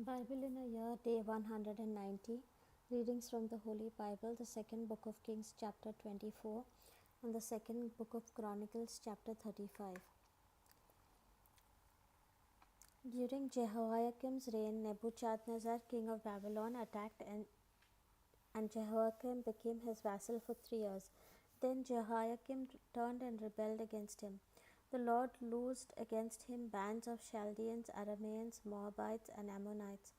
Bible in a Year, Day 190. Readings from the Holy Bible, the second book of Kings, chapter 24, and the second book of Chronicles, chapter 35. During Jehoiakim's reign, Nebuchadnezzar, king of Babylon, attacked and Jehoiakim became his vassal for 3 years. Then Jehoiakim turned and rebelled against him. The Lord loosed against him bands of Chaldeans, Arameans, Moabites, and Ammonites.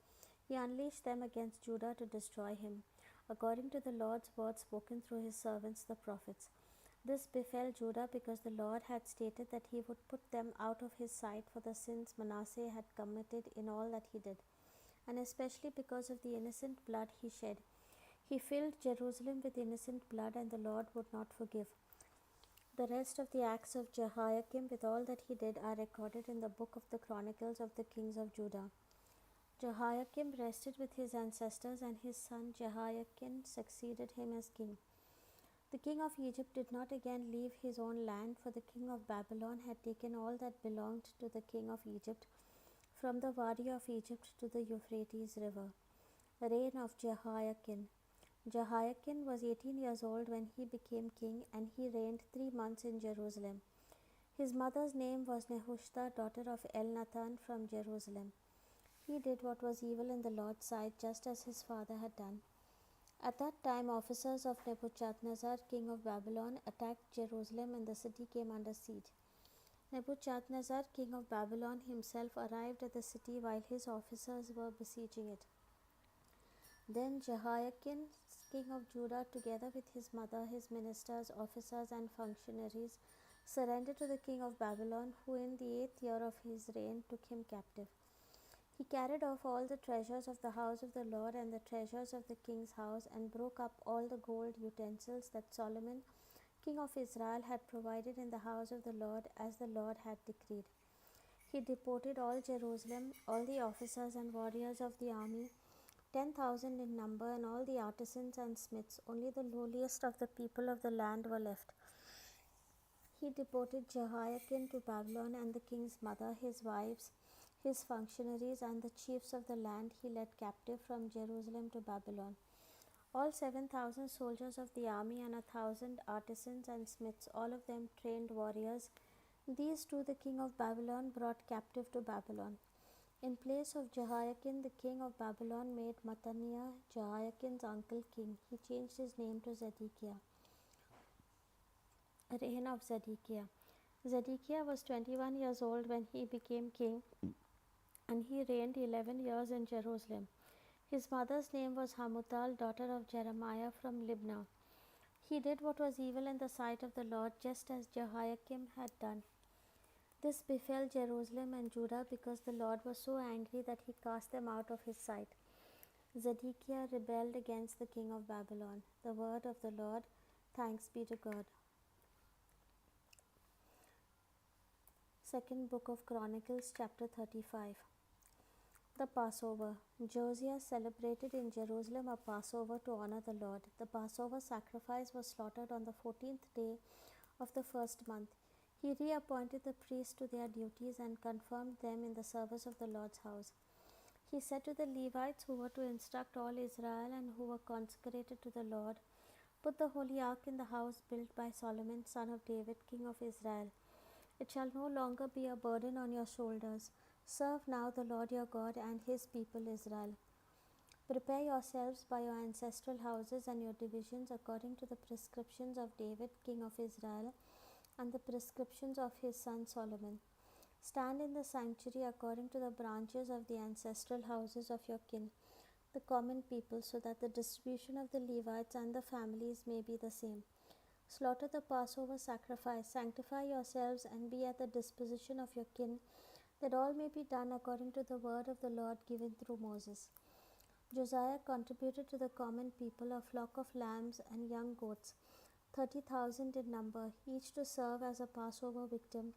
He unleashed them against Judah to destroy him, according to the Lord's word spoken through his servants the prophets. This befell Judah because the Lord had stated that he would put them out of his sight for the sins Manasseh had committed in all that he did, and especially because of the innocent blood he shed. He filled Jerusalem with innocent blood, and the Lord would not forgive. The rest of the acts of Jehoiakim with all that he did are recorded in the book of the Chronicles of the kings of Judah. Jehoiakim rested with his ancestors, and his son Jehoiakim succeeded him as king. The king of Egypt did not again leave his own land, for the king of Babylon had taken all that belonged to the king of Egypt, from the Wadi of Egypt to the Euphrates river. Reign of Jehoiakim. Jehoiakim was 18 years old when he became king, and he reigned 3 months in Jerusalem. His mother's name was Nehushta, daughter of Elnathan from Jerusalem. He did what was evil in the Lord's sight, just as his father had done. At that time, officers of Nebuchadnezzar, king of Babylon, attacked Jerusalem, and the city came under siege. Nebuchadnezzar, king of Babylon, himself arrived at the city while his officers were besieging it. Then Jehoiakim, king of Judah, together with his mother, his ministers, officers, and functionaries, surrendered to the king of Babylon, who in the 8th year of his reign took him captive. He carried off all the treasures of the house of the Lord and the treasures of the king's house, and broke up all the gold utensils that Solomon, king of Israel, had provided in the house of the Lord, as the Lord had decreed. He deported all Jerusalem, all the officers and warriors of the army, 10,000 in number, and all the artisans and smiths. Only the lowliest of the people of the land were left. He deported Jehoiakim to Babylon, and the king's mother, his wives, his functionaries, and the chiefs of the land he led captive from Jerusalem to Babylon. All 7,000 soldiers of the army and 1,000 artisans and smiths, all of them trained warriors, these too the king of Babylon brought captive to Babylon. In place of Jehoiakim, the king of Babylon made Mattaniah, Jehoiakim's uncle, king. He changed his name to Zedekiah. Reign of Zedekiah. Zedekiah was 21 years old when he became king, and he reigned 11 years in Jerusalem. His mother's name was Hamutal, daughter of Jeremiah from Libnah. He did what was evil in the sight of the Lord, just as Jehoiakim had done. This befell Jerusalem and Judah because the Lord was so angry that he cast them out of his sight. Zedekiah rebelled against the king of Babylon. The word of the Lord. Thanks be to God. Second book of Chronicles, chapter 35. The Passover. Josiah celebrated in Jerusalem a Passover to honor the Lord. The Passover sacrifice was slaughtered on the 14th day of the first month. He reappointed the priests to their duties and confirmed them in the service of the Lord's house. He said to the Levites, who were to instruct all Israel and who were consecrated to the Lord, "Put the holy ark in the house built by Solomon, son of David, king of Israel. It shall no longer be a burden on your shoulders. Serve now the Lord your God and his people Israel. Prepare yourselves by your ancestral houses and your divisions according to the prescriptions of David, king of Israel, and the prescriptions of his son Solomon. Stand in the sanctuary according to the branches of the ancestral houses of your kin, the common people, so that the distribution of the Levites and the families may be the same. Slaughter the Passover sacrifice, sanctify yourselves, and be at the disposition of your kin, that all may be done according to the word of the Lord given through Moses." Josiah contributed to the common people a flock of lambs and young goats, 30,000 in number, each to serve as a Passover victim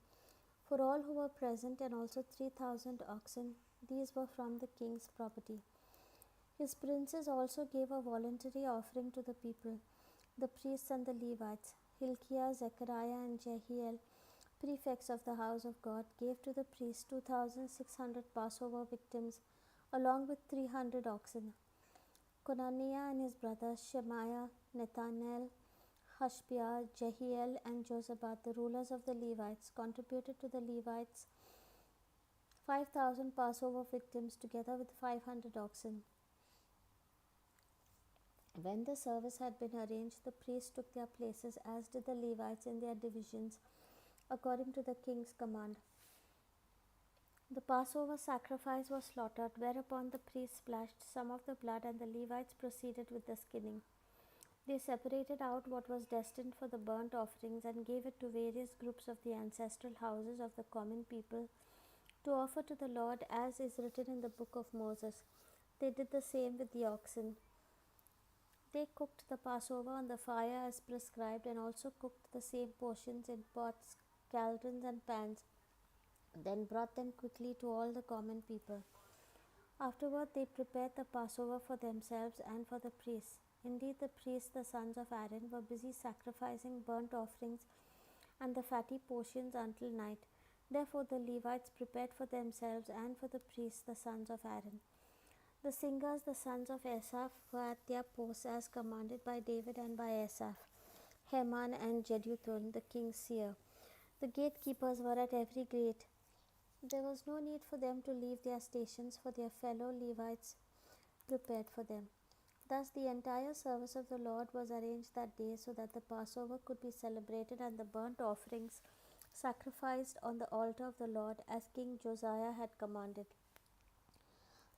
for all who were present, and also 3,000 oxen. These were from the king's property. His princes also gave a voluntary offering to the people, the priests and the Levites. Hilkiah, Zechariah, and Jehiel, prefects of the house of God, gave to the priests 2,600 Passover victims along with 300 oxen. Conaniah and his brothers Shemaiah, Nethanel, Hashbiah, Jehiel, and Josabad, the rulers of the Levites, contributed to the Levites 5,000 Passover victims together with 500 oxen. When the service had been arranged, the priests took their places, as did the Levites in their divisions, according to the king's command. The Passover sacrifice was slaughtered, whereupon the priests splashed some of the blood, and the Levites proceeded with the skinning. They separated out what was destined for the burnt offerings and gave it to various groups of the ancestral houses of the common people to offer to the Lord, as is written in the book of Moses. They did the same with the oxen. They cooked the Passover on the fire as prescribed, and also cooked the same portions in pots, cauldrons, and pans, then brought them quickly to all the common people. Afterward, they prepared the Passover for themselves and for the priests. Indeed, the priests, the sons of Aaron, were busy sacrificing burnt offerings and the fatty portions until night. Therefore, the Levites prepared for themselves and for the priests, the sons of Aaron. The singers, the sons of Asaph, were at their posts as commanded by David and by Asaph, Heman, and Jeduthun, the king's seer. The gatekeepers were at every gate. There was no need for them to leave their stations, for their fellow Levites prepared for them. Thus the entire service of the Lord was arranged that day, so that the Passover could be celebrated and the burnt offerings sacrificed on the altar of the Lord, as King Josiah had commanded.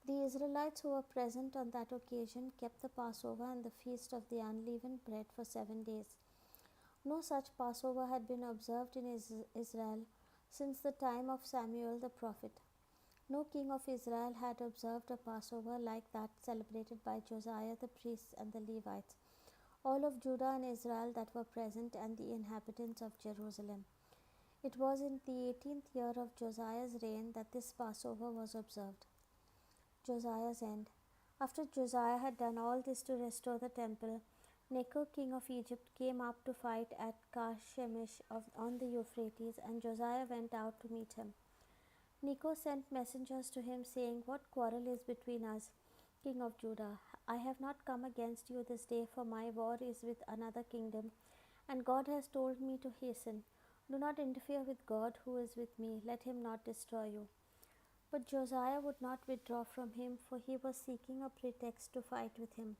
The Israelites who were present on that occasion kept the Passover and the feast of the unleavened bread for 7 days. No such Passover had been observed in Israel since the time of Samuel the prophet. No king of Israel had observed a Passover like that celebrated by Josiah, the priests, and the Levites, all of Judah and Israel that were present, and the inhabitants of Jerusalem. It was in the 18th year of Josiah's reign that this Passover was observed. Josiah's end. After Josiah had done all this to restore the temple, Necho, king of Egypt, came up to fight at Carchemish on the Euphrates, and Josiah went out to meet him. Necho sent messengers to him, saying, "What quarrel is between us, king of Judah? I have not come against you this day, for my war is with another kingdom, and God has told me to hasten. Do not interfere with God, who is with me. Let him not destroy you." But Josiah would not withdraw from him, for he was seeking a pretext to fight with him.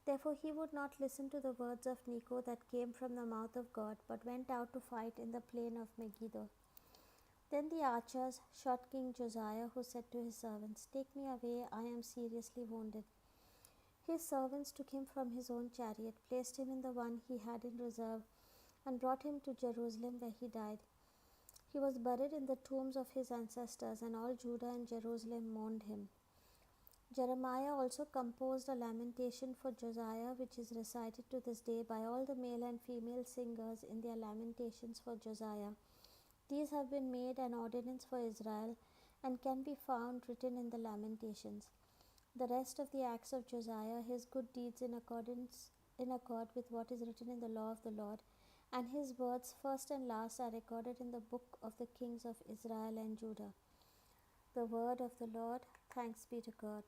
Therefore he would not listen to the words of Necho that came from the mouth of God, but went out to fight in the plain of Megiddo. Then the archers shot King Josiah, who said to his servants, "Take me away, I am seriously wounded." His servants took him from his own chariot, placed him in the one he had in reserve, and brought him to Jerusalem, where he died. He was buried in the tombs of his ancestors, and all Judah and Jerusalem mourned him. Jeremiah also composed a lamentation for Josiah, which is recited to this day by all the male and female singers in their lamentations for Josiah. These have been made an ordinance for Israel, and can be found written in the Lamentations. The rest of the acts of Josiah, his good deeds in accord with what is written in the law of the Lord, and his words first and last, are recorded in the book of the kings of Israel and Judah. The word of the Lord. Thanks be to God.